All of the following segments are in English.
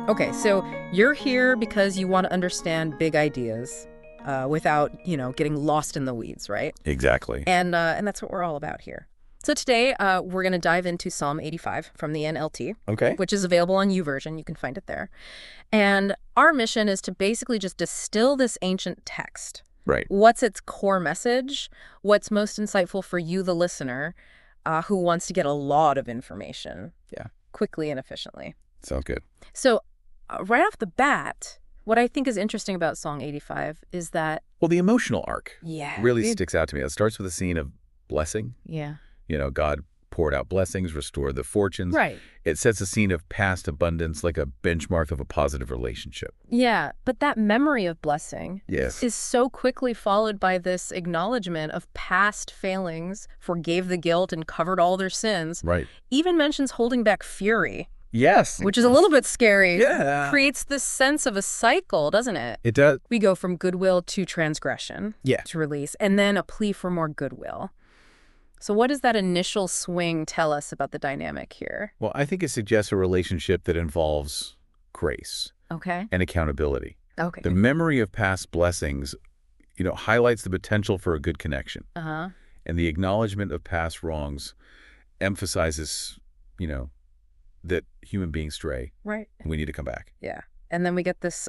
Okay, so you're here because you want to understand big ideas without, getting lost in the weeds, right? Exactly. And that's what we're all about here. So today we're going to dive into Psalm 85 from the NLT, Okay. which is available on YouVersion. You can find it there. And our mission is to basically just distill this ancient text. Right. What's its core message? What's most insightful for you, the listener, who wants to get a lot of information quickly and efficiently? Sounds good. So right off the bat, what I think is interesting about Song 85 is that... Well, the emotional arc really it- sticks out to me. It starts with a scene of blessing. Yeah. God poured out blessings, restored the fortunes. Right. It sets a scene of past abundance, like a benchmark of a positive relationship. Yeah, but that memory of blessing Yes. is so quickly followed by this acknowledgement of past failings, forgave the guilt and covered all their sins. Right. Even mentions holding back fury, Yes. which is a little bit scary. Yeah. Creates this sense of a cycle, doesn't it? It does. We go from goodwill to transgression, Yeah. to release, and then a plea for more goodwill. So what does that initial swing tell us about the dynamic here? Well, I think it suggests a relationship that involves grace Okay. and accountability. Okay. The memory of past blessings, highlights the potential for a good connection. Uh-huh. And the acknowledgement of past wrongs emphasizes, that human beings stray. Right. And we need to come back. Yeah. And then we get this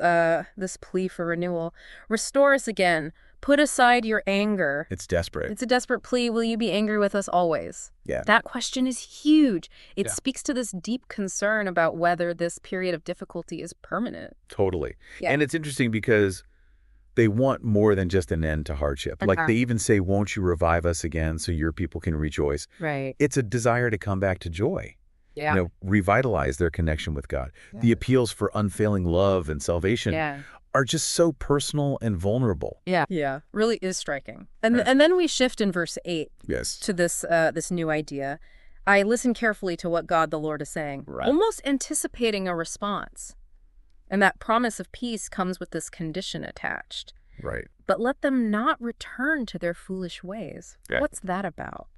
this plea for renewal. Restore us again. Put aside your anger. It's desperate. It's a desperate plea. Will you be angry with us always? Yeah. That question is huge. It Yeah. speaks to this deep concern about whether this period of difficulty is permanent. Totally. Yeah. And it's interesting because they want more than just an end to hardship. Like Uh-huh. they even say, won't you revive us again so your people can rejoice? Right. It's a desire to come back to joy. Yeah. Revitalize their connection with God. The appeals for unfailing love and salvation Yeah. are just so personal and vulnerable. Yeah. Yeah. Really is striking. And Right. and then we shift in verse 8 Yes. to this new idea. I listen carefully to what God the Lord is saying, Right. almost anticipating a response. And that promise of peace comes with this condition attached. Right. But let them not return to their foolish ways. Yeah. What's that about?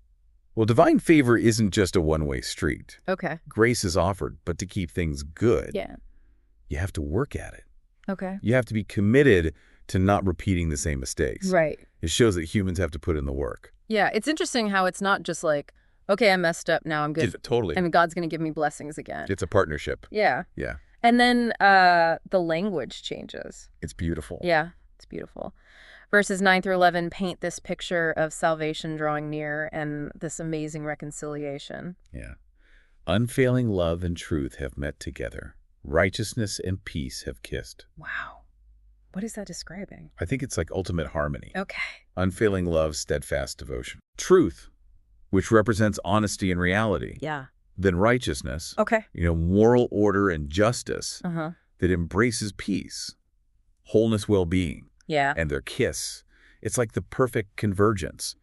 Well, divine favor isn't just a one-way street. Okay. Grace is offered, but to keep things good, Yeah. you have to work at it. Okay. You have to be committed to not repeating the same mistakes. Right. It shows that humans have to put in the work. Yeah. It's interesting how it's not just like, okay, I messed up, now I'm good. Totally. And God's going to give me blessings again. It's a partnership. Yeah. Yeah. And then the language changes. It's beautiful. Yeah, it's beautiful. Verses 9 through 11 paint this picture of salvation drawing near and this amazing reconciliation. Yeah. Unfailing love and truth have met together. Righteousness and peace have kissed. Wow. What is that describing? I think it's like ultimate harmony. Okay. Unfailing love, steadfast devotion. Truth, which represents honesty and reality. Yeah. Then righteousness, Okay. moral order and justice Uh-huh. that embraces peace, wholeness, well-being, Yeah. and their kiss. It's like the perfect convergence.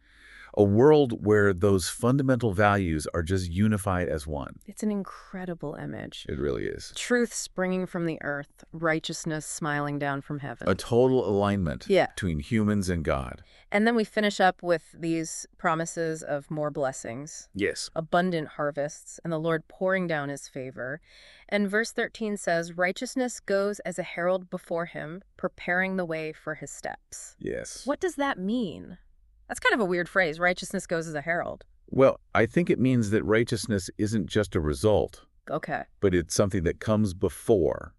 A world where those fundamental values are just unified as one. It's an incredible image. It really is. Truth springing from the earth, righteousness smiling down from heaven. A total alignment Yeah. between humans and God. And then we finish up with these promises of more blessings, Yes. abundant harvests, and the Lord pouring down his favor. And verse 13 says, righteousness goes as a herald before him, preparing the way for his steps. Yes. What does that mean? That's kind of a weird phrase. Righteousness goes as a herald. Well, I think it means that righteousness isn't just a result, Okay. but it's something that comes before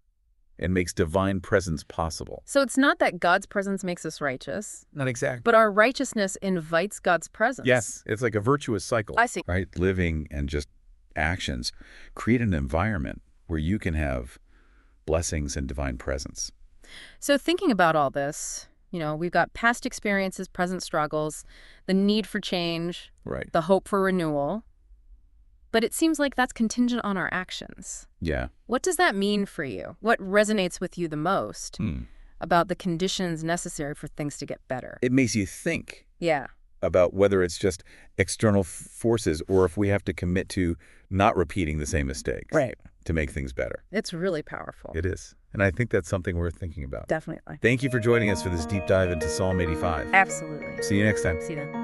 and makes divine presence possible. So it's not that God's presence makes us righteous, Not exactly. but our righteousness invites God's presence. Yes, it's like a virtuous cycle. I see. Right? Living and just actions create an environment where you can have blessings and divine presence. So thinking about all this, we've got past experiences, present struggles, the need for change, Right. the hope for renewal. But it seems like that's contingent on our actions. Yeah. What does that mean for you? What resonates with you the most about the conditions necessary for things to get better? It makes you think Yeah. about whether it's just external forces or if we have to commit to not repeating the same mistakes to make things better. It's really powerful. It is. And I think that's something worth thinking about. Definitely. Thank you for joining us for this deep dive into Psalm 85. Absolutely. See you next time. See you then.